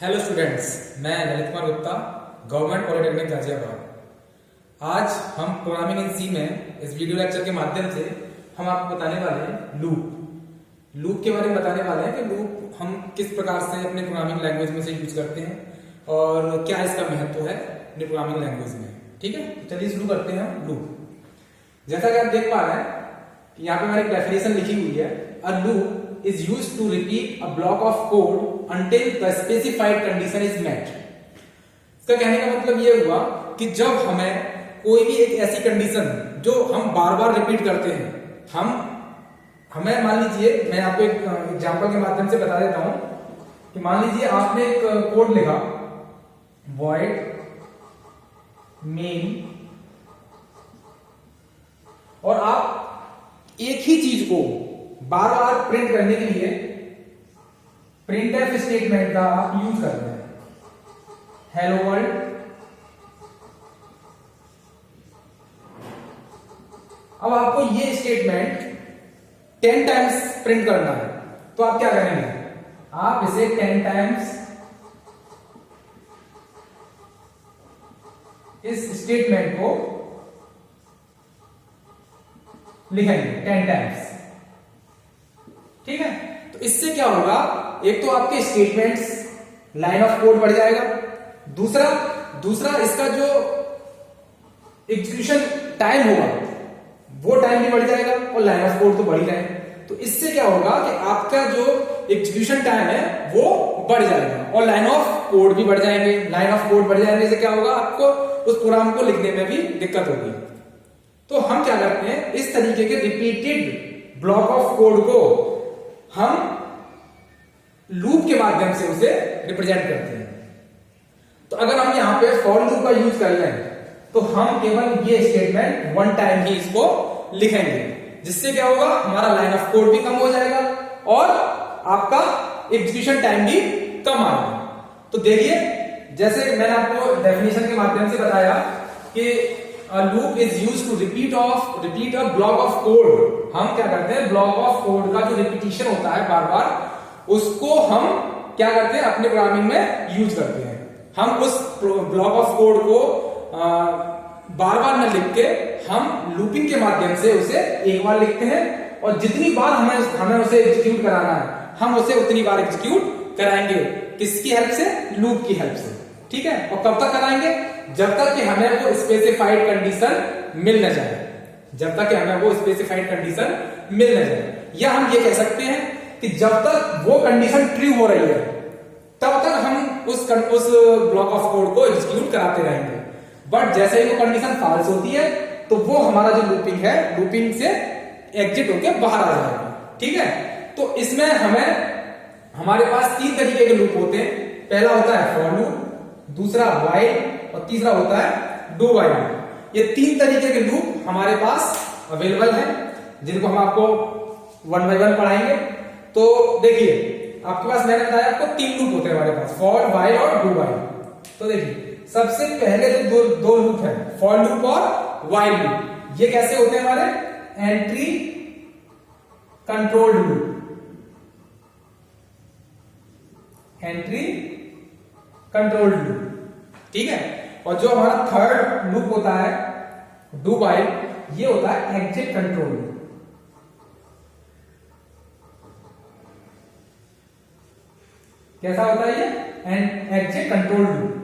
Hello students, मैं Lalit Kumar Gupta, government polytechnic Ghaziabad. आज हम प्रोग्रामिंग इन सी में इस वीडियो लेक्चर के माध्यम से हम आपको बताने वाले हैं लूप के बारे में बताने वाले हैं कि लूप हम किस प्रकार से अपने प्रोग्रामिंग लैंग्वेज में से यूज करते हैं और क्या इसका महत्व है अपने प्रोग्रामिंग लैंग्वेज में। ठीक है, तो चलिए शुरू करते हैं लूप। जैसा कि आप देख पा रहे हैं कि यहाँ पे हमारी डेफिनेशन लिखी हुई है, a loop is used to repeat a block of code until the specified condition is met। इसका कहने का मतलब ये हुआ कि जब हमें कोई भी एक ऐसी कंडीशन जो हम बार बार रिपीट करते हैं, हमें मान लीजिए, मैं आपको एक एग्जांपल के माध्यम से बता देता हूं कि मान लीजिए आपने एक कोड लिखा void main और आप एक ही चीज को बार बार प्रिंट करने के लिए प्रिंटफ स्टेटमेंट का आप यूज कर रहे हैं, हेलो वर्ल्ड। अब आपको ये स्टेटमेंट 10 टाइम्स प्रिंट करना है, तो आप क्या करेंगे, आप इसे 10 टाइम्स इस स्टेटमेंट को लिखेंगे 10 टाइम्स। ठीक है, तो इससे क्या होगा, एक तो आपके स्टेटमेंट्स लाइन ऑफ कोड बढ़ जाएगा, दूसरा इसका जो एग्जीक्यूशन टाइम होगा वो टाइम भी बढ़ जाएगा और लाइन ऑफ कोड तो बढ़ ही रहे हैं। तो इससे क्या होगा कि आपका जो एग्जीक्यूशन टाइम है वो बढ़ जाएगा और लाइन ऑफ कोड भी बढ़ जाएंगे। लाइन ऑफ कोड बढ़ जाने से क्या होगा, आपको उस प्रोग्राम को लिखने में भी दिक्कत होगी। तो हम क्या करते हैं, इस तरीके के रिपीटेड ब्लॉक ऑफ कोड को हम लूप के माध्यम से उसे रिप्रेजेंट करते हैं। तो अगर हम यहां पे फॉर लूप का यूज कर लें तो हम केवल ये स्टेटमेंट 1 टाइम ही इसको लिखेंगे, जिससे क्या होगा, हमारा लाइन ऑफ कोड भी कम हो जाएगा और आपका एग्जीक्यूशन टाइम भी कम आएगा। तो देखिए, जैसे मैंने आपको डेफिनेशन के माध्यम से बताया कि loop is used to repeat a block of code. हम क्या करते हैं, ब्लॉक ऑफ कोड का जो रिपीटिशन होता है बार बार, उसको हम क्या करते हैं, अपने प्रोग्रामिंग में यूज करते हैं। हम उस ब्लॉक ऑफ कोड को बार बार न लिख के हम लूपिंग के माध्यम से उसे एक बार लिखते हैं और जितनी बार हमें उसे एग्जीक्यूट कराना है, हम उसे उतनी बार एग्जीक्यूट कराएंगे। किसकी हेल्प से, लूप की हेल्प से। ठीक है, और कब तक कराएंगे, जब तक कि हमें वो स्पेसिफाइड कंडीशन मिल न जाए, जब तक कि हमें वो स्पेसिफाइड कंडीशन मिल न जाए। या हम ये कह सकते हैं कि जब तक वो कंडीशन ट्रू हो रही है तब तक हम उस ब्लॉक ऑफ कोड को एग्जीक्यूट कराते रहेंगे। बट जैसे ही वो कंडीशन फॉल्स होती है तो वो हमारा जो लूपिंग है, लूपिंग से एग्जिट होकर बाहर आ जाएगा। ठीक है, तो इसमें हमारे पास 3 तरीके के लूप होते हैं। पहला होता है फॉर लूप, दूसरा व्हाइल और तीसरा होता है डू व्हाइल। ये 3 तरीके के लूप हमारे पास अवेलेबल हैं, जिनको हम आपको 1 बाय 1 पढ़ाएंगे। तो देखिए, आपके पास मैंने बताया आपको 3 लूप होते हैं हमारे पास, फॉर, व्हाइल और डू व्हाइल। तो देखिए, सबसे पहले जो दो लूप है, फॉर लूप और व्हाइल लूप, ये कैसे होते हैं हमारे, entry controlled loop, entry controlled loop. ठीक है, और जो हमारा थर्ड लूप होता है डू व्हाइल, ये होता है एग्जिट कंट्रोल लूप। कैसा होता है ये, एग्जिट कंट्रोल लूप।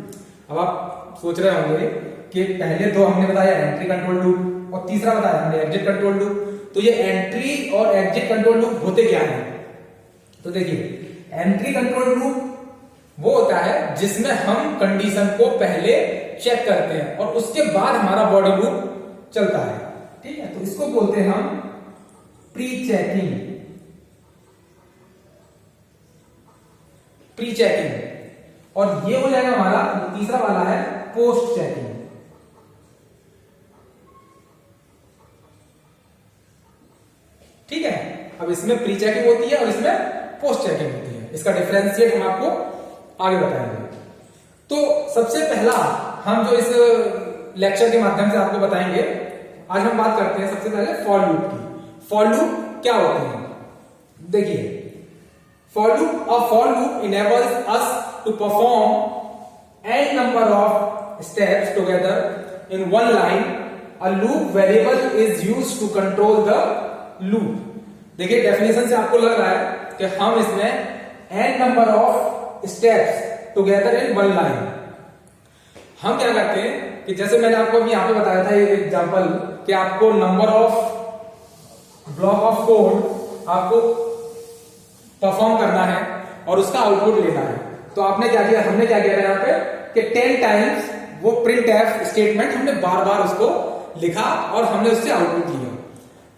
अब आप सोच रहे होंगे कि पहले 2 हमने बताया एंट्री कंट्रोल लूप और तीसरा बताया हमने एग्जिट कंट्रोल लूप। तो ये एंट्री और एग्जिट कंट्रोल लूप होते क्या है, तो देखिए, एंट्री कंट्रोल लूप वो होता है जिसमें हम कंडीशन को पहले चेक करते हैं और उसके बाद हमारा बॉडी लूप चलता है। ठीक है, तो इसको बोलते हैं हम प्री चेकिंग, प्री चेकिंग। और ये हो जाएगा हमारा तीसरा वाला है पोस्ट चेकिंग। ठीक है, अब इसमें प्री चेकिंग होती है और इसमें पोस्ट चेकिंग होती है। इसका डिफरेंशिएट हम आपको आगे बताएंगे। तो सबसे पहला हम जो इस लेक्चर के माध्यम से आपको बताएंगे, आज हम बात करते हैं सबसे पहले फॉर लूप की। फॉर लूप क्या होते हैं, देखिए, For loop enables us to perform n number of steps together in one line. A loop variable is used to control the loop. देखिए डेफिनेशन से आपको लग रहा है कि हम इसमें n number of steps together in one line, हम क्या करते हैं कि जैसे मैंने आपको अभी यहां पे बताया था ये एग्जांपल कि आपको number of block of code आपको परफॉर्म करना है और उसका आउटपुट लेना है। तो आपने क्या किया, हमने क्या किया था यहाँ पे कि 10 टाइम्स वो प्रिंट एफ स्टेटमेंट हमने बार बार उसको लिखा और हमने उससे आउटपुट लिया।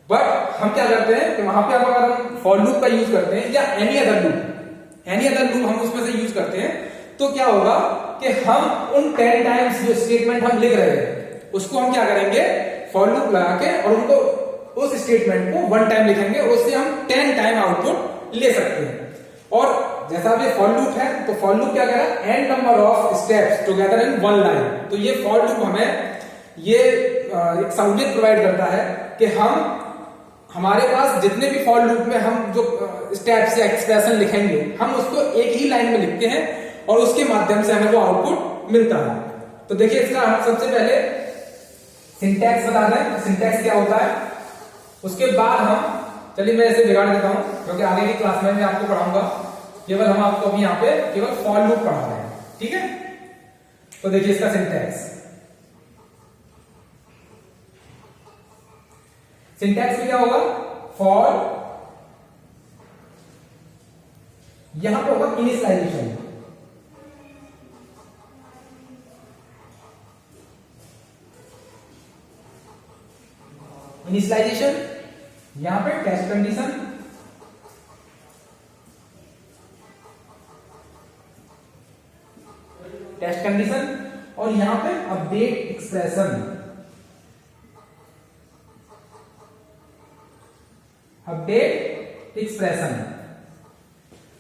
बट हम क्या करते हैं कि वहां पे अगर हम फॉर लूप का यूज करते हैं या एनी अदर लूप हम उसमें से यूज करते हैं, तो क्या होगा कि हम उन 10 टाइम्स जो स्टेटमेंट हम लिख रहे हैं उसको हम क्या करेंगे, फॉर लूप लगा के और उनको उस स्टेटमेंट को 1 टाइम लिखेंगे और उससे हम 10 टाइम आउटपुट ले सकते हैं। और जैसा अब ये फॉर लूप है तो फॉर लूप क्या कह रहा है, n number of steps together in one line. तो ये फॉर लूप हमें ये एक सहूलियत प्रोवाइड करता है कि हम हमारे पास जितने भी फॉर लूप में हम जो स्टेप्स या एक्सप्रेशन लिखेंगे हम उसको एक ही लाइन में लिखते हैं और उसके माध्यम से हमें वो आउटपुट मिलता है। तो देखिए इसका हम सबसे पहले सिंटैक्स बता दें, सिंटैक्स क्या होता है, उसके बाद हम चलिए मैं इसे बिगाड़ देता हूं क्योंकि आगे की क्लास में मैं आपको पढ़ाऊंगा, केवल हम आपको अभी यहाँ पे केवल फॉर लूप पढ़ा रहे हैं, ठीक है। तो देखिए इसका सिंटैक्स में क्या होगा, फॉर यहां पे होगा इनिशियलाइजेशन, यहां पे टेस्ट कंडीशन, और यहां पे अपडेट एक्सप्रेशन,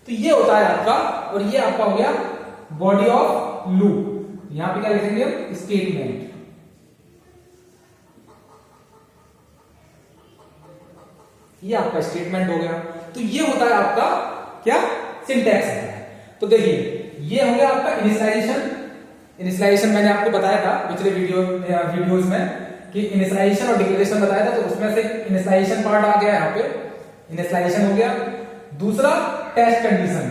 तो ये होता है आपका, और ये आपका हो गया बॉडी ऑफ लूप। यहां पे क्या लिखेंगे हम, स्टेटमेंट। ये आपका स्टेटमेंट हो गया। तो ये होता है आपका क्या, सिंटैक्स है। तो देखिए ये हो गया आपका इनिशियलाइजेशन मैंने आपको बताया था पिछले वीडियोस में कि इनिशियलाइजेशन और डिक्लेरेशन बताया था, तो उसमें से इनिशियलाइजेशन पार्ट आ गया, यहाँ पे इनिशियलाइजेशन हो गया। दूसरा टेस्ट कंडीशन,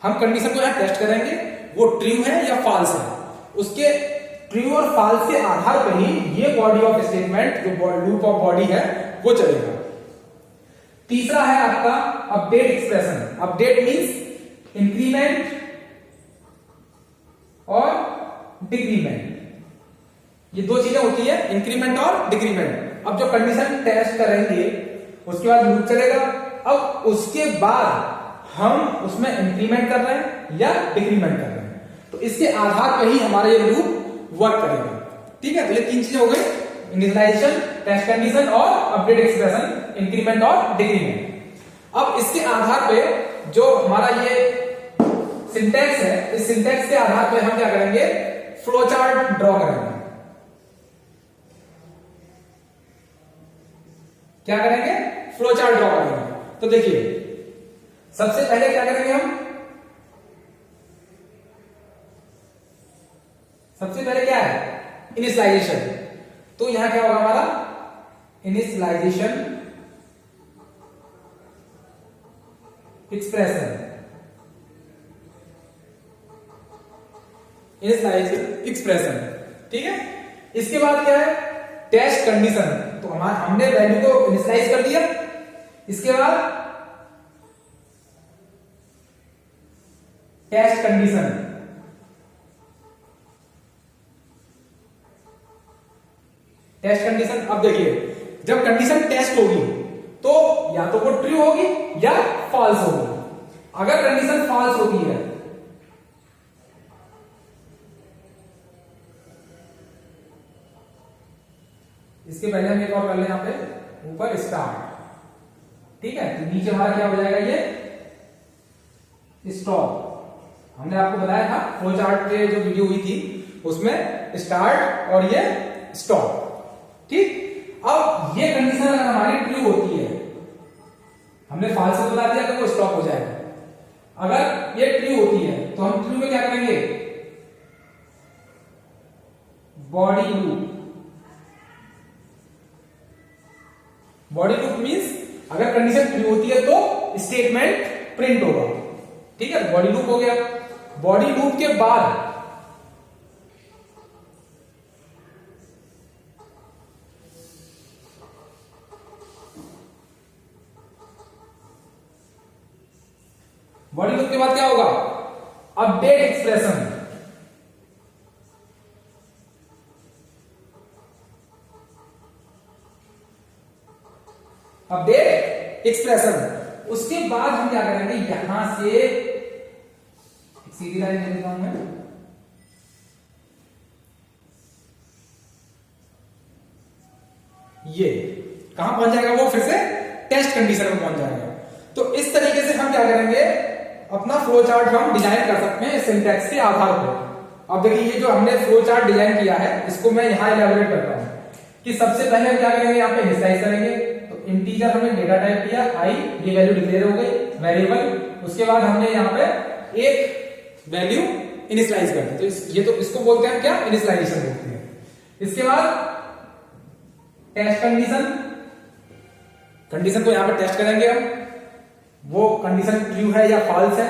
हम कंडीशन को यहां टेस्ट करेंगे वो ट्रू है या फॉल्स है, उसके ट्रू और फॉल्स के आधार पर ही ये बॉडी ऑफ स्टेटमेंट जो लूप ऑफ बॉडी है वो चलेगा। तीसरा है आपका update expression. Update means increment और डिक्रीमेंट, ये दो चीजें होती है, इंक्रीमेंट और डिक्रीमेंट। अब जो कंडीशन टेस्ट करेंगे उसके बाद लूप चलेगा, अब उसके बाद हम उसमें इंक्रीमेंट कर रहे हैं या डिक्रीमेंट कर रहे हैं, तो इसके आधार पर ही हमारा ये लूप वर्क करेगा, ठीक है। तो ये 3 चीजें हो गई, इनिशियलाइजेशन, टेस्ट कंडीशन और अपडेट एक्सप्रेशन, इंक्रीमेंट और डिक्रीमेंट। अब इसके आधार पे जो हमारा ये सिंटैक्स है, इस सिंटैक्स के आधार पे हम क्या करेंगे, फ्लो चार्ट ड्रॉ करेंगे। क्या करेंगे, फ्लो चार्ट ड्रॉ करेंगे। तो देखिए सबसे पहले क्या करेंगे हम, सबसे पहले क्या है, इनिशियलाइजेशन। तो यहां क्या होगा हमारा, इनिशियलाइजेशन एक्सप्रेशन, ठीक है। इसके बाद क्या है, टेस्ट कंडीशन। तो हमने वैल्यू को इनिशियलाइज कर दिया, इसके बाद टेस्ट कंडीशन, अब देखिए जब कंडीशन टेस्ट होगी तो या तो वो ट्रू होगी या फॉल्स होगी। अगर कंडीशन फॉल्स होती है इसके पहले हम एक और कर लें, यहां पे ऊपर स्टार्ट, ठीक है। तो नीचे हमारा क्या हो जाएगा, ये स्टॉप। हमने आपको बताया था फ्लो चार्ट के जो वीडियो हुई थी उसमें स्टार्ट और ये स्टॉप, ठीक। अब ये कंडीशन अगर हमारी ट्रू होती है, हमने फॉल्स बता दिया तो वो स्टॉप हो जाएगा। ये ट्रू होती है, तो हम ट्रू में क्या करेंगे, body loop. Body loop means अगर कंडीशन ट्रू होती है तो स्टेटमेंट प्रिंट होगा, ठीक है, बॉडी लूप हो गया। बॉडी लूप के बाद क्या होगा, अपडेट एक्सप्रेशन। Update expression. उसके बाद हम क्या करेंगे, यहां से एक सीधी लाइन ले लेता हूं मैं, ये कहां पहुंच जाएगा, वो फिर से टेस्ट कंडीशन में पहुंच जाएगा। तो इस तरीके से हम क्या करेंगे, अपना फ्लो चार्ट हम डिजाइन कर सकते हैं सिंटैक्स के आधार पर। अब देखिए ये जो हमने फ्लो चार्ट डिजाइन किया है, इसको मैं यहां इलैबोरेट करता हूं कि सबसे पहले हम क्या करेंगे, यहाँ पे इनिशियलाइज करेंगे। तो इंटीजर हमने डेटा टाइप किया आई, ये वैल्यू डिक्लेयर हो गई वेरिएबल। उसके बाद हमने यहाँ पे एक वैल्यू इनिशियलाइज कर दी, तो ये तो इसको बोलते हैं क्या, इनिशियलाइजेशन बोलते हैं। इसके बाद टेस्ट कंडीशन, कंडीशन को यहां पे टेस्ट करेंगे हम, वो कंडीशन ट्रू है या फॉल्स है।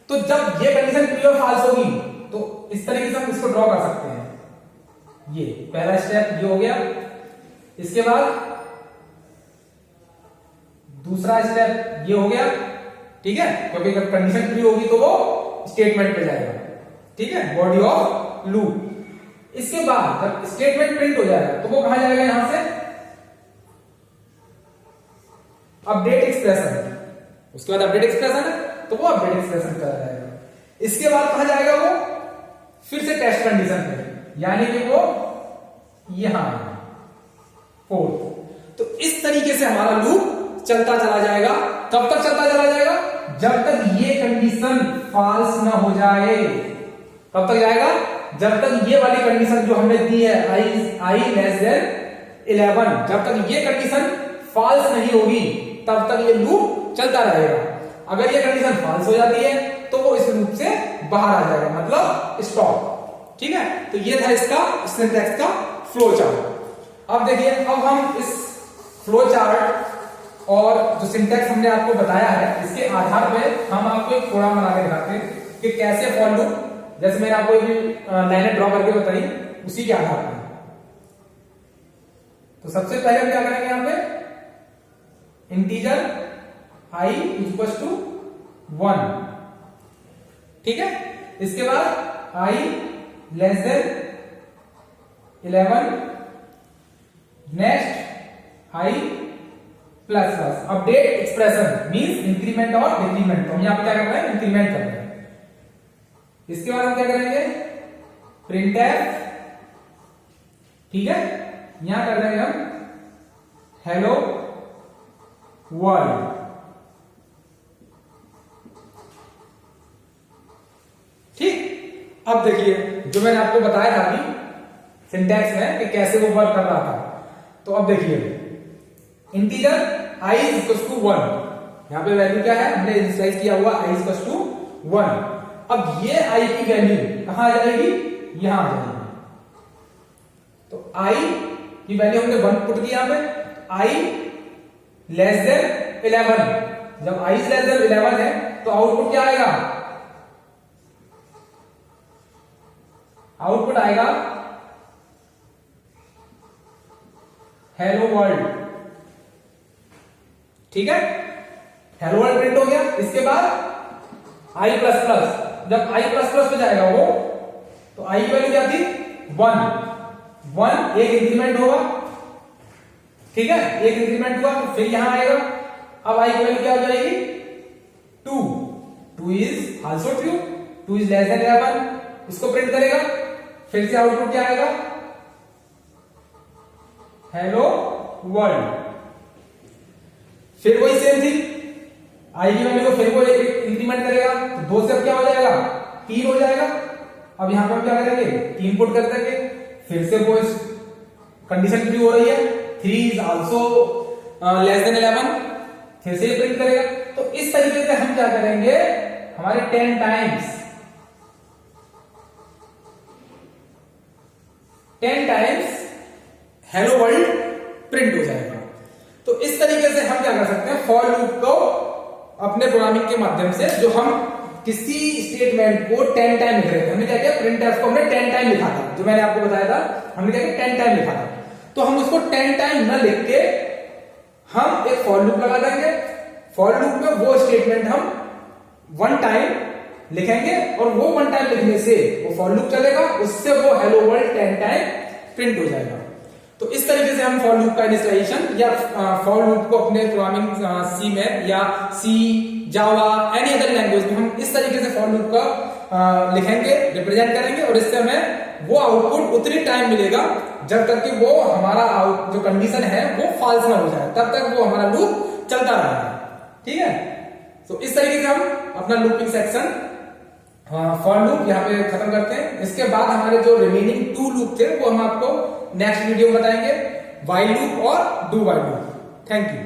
तो जब ये कंडीशन ट्रू या फॉल्स होगी तो इस तरीके से हम इसको ड्रॉ कर सकते हैं। ये पहला स्टेप ये हो गया। इसके बाद दूसरा स्टेप ये हो गया, ठीक है, क्योंकि जब कंडीशन ट्रू होगी तो वो स्टेटमेंट पे जाएगा, ठीक है, बॉडी ऑफ लूप। इसके बाद जब स्टेटमेंट प्रिंट हो जाएगा तो वो कहां जाएगा, यहां से अपडेट एक्सप्रेशन। उसके बाद अपडेट एक्सप्रेशन है तो वो अपडेट एक्सप्रेशन चला जाएगा। इसके बाद कहां जाएगा, वो फिर से टेस्ट कंडीशन पे, यानी कि वो यहां फोर्थ। तो इस तरीके से हमारा लूप चलता चला जाएगा। कब तक चलता चला जाएगा, जब तक ये कंडीशन फॉल्स ना हो जाए। कब तक जाएगा, जब तक ये वाली कंडीशन जो हमने दी है आई लेस देन 11, जब तक ये कंडीशन फॉल्स नहीं होगी तब तक ये लूप चलता रहेगा। अगर ये कंडीशन फॉल्स हो जाती है तो वो इस लूप से बाहर आ जाएगा, मतलब स्टॉप, ठीक है। तो ये था इसका सिंटैक्स का फ्लो चार्ट। अब देखिए, अब हम इस फ्लो चार्ट और जो सिंटैक्स हमने आपको बताया है, इसके आधार पे हम आपको एक प्रोग्राम बना के दिखाते हैं कि कैसे फॉर लूप, जैसे मैंने आपको लाइनें ड्रॉ करके बताई, उसी के आधार पर। तो सबसे पहले हम क्या करेंगे, यहां पे इंटीजर i इक्वल टू 1, ठीक है। इसके बाद i less than 11, next i plus plus. Update expression means increment और डिक्रीमेंट, तो हम यहां पे क्या कर रहे हैं, इंक्रीमेंट कर रहे हैं। इसके बाद हम क्या करेंगे, प्रिंटफ, ठीक है, यहां कर देंगे हम हेलो वर्ल्ड, ठीक। अब देखिए जो मैंने आपको बताया था अभी सिंटैक्स में कि कैसे वो वर्क कर रहा था, तो अब देखिए इंटीजर i इक्वल टू 1, यहां पे वैल्यू क्या है, हमने इनिशियलाइज किया हुआ i इक्वल टू 1। अब ये i की वैल्यू कहां आ जाएगी, यहां आ जाएगी। तो i की वैल्यू हमने 1 पुट किया, यहां पे i लेस देन 11, जब i लेस देन 11 है तो आउटपुट क्या आएगा, आउटपुट आएगा हेलो वर्ल्ड, ठीक है, हेलो वर्ल्ड प्रिंट हो गया। इसके बाद i प्लस प्लस, जब i प्लस प्लस पे जाएगा वो, तो i की वैल्यू क्या थी 1, एक इंक्रीमेंट होगा, ठीक है, एक इंक्रीमेंट हुआ, फिर यहां आएगा। अब i की वैल्यू क्या हो जाएगी 2 is also true, 2 is less than 11, इसको प्रिंट करेगा। फिर से आउटपुट क्या आएगा, हेलो वर्ल्ड। फिर वही सेम थिंग, i की वैल्यू को फिर वो इंक्रीमेंट करेगा, तो 2 से अब क्या हो जाएगा 3 हो जाएगा। अब यहां पर हम क्या करेंगे, 3 पुट कर देंगे, फिर से वो कंडीशन ट्रू हो रही है, 3 इज आल्सो लेस देन 11, फिर से प्रिंट करेगा। तो इस तरीके से हम क्या करेंगे, हमारे 10 टाइम्स हेलो वर्ल्ड प्रिंट हो जाएगा। तो इस तरीके से हम क्या कर सकते हैं, फॉर लूप को अपने प्रोग्रामिंग के माध्यम से, जो हम किसी स्टेटमेंट को 10 टाइम लिख रहे थे, हमने क्या किया, प्रिंटफ को हमने 10 टाइम लिखा था, जो मैंने आपको बताया था, हमने क्या किया 10 टाइम लिखा था। तो हम उसको 10 टाइम न लिख के हम एक फॉर लूप लगा देंगे। फॉर लूप में वो स्टेटमेंट हम 1 टाइम लिखेंगे और वो 1 टाइम लिखने से वो फॉर लूप चलेगा, उससे वो हेलो वर्ल्ड 10 टाइम प्रिंट हो जाएगा। तो इस तरीके से हम फॉर लूप का इनिशियलाइजेशन या फॉर लूप को अपने प्रोग्रामिंग सी में या सी, जावा, एनी अदर लैंग्वेज में हम इस तरीके से फॉर लूप का लिखेंगे, रिप्रेजेंट करेंगे और इससे हमें वो आउटपुट उतनी टाइम मिलेगा जब तक कि वो हमारा जो कंडीशन है वो फॉल्स ना हो जाए, तब तक वो हमारा लूप चलता रहेगा। ठीक है, तो इस तरीके से हम अपना लूपिंग सेक्शन फॉर लूप यहाँ पे खत्म करते हैं। इसके बाद हमारे जो रिमेनिंग 2 लूप थे वो हम आपको नेक्स्ट वीडियो में बताएंगे, व्हाइल लूप और do while loop. Thank you.